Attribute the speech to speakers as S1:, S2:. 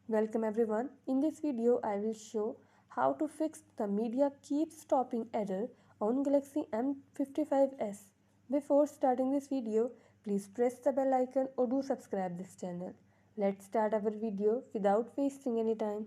S1: Welcome everyone. In this video I will show how to fix the media keeps stopping error on Galaxy M55s. Before starting this video, please press the bell icon or do subscribe this channel. Let's start our video without wasting any time.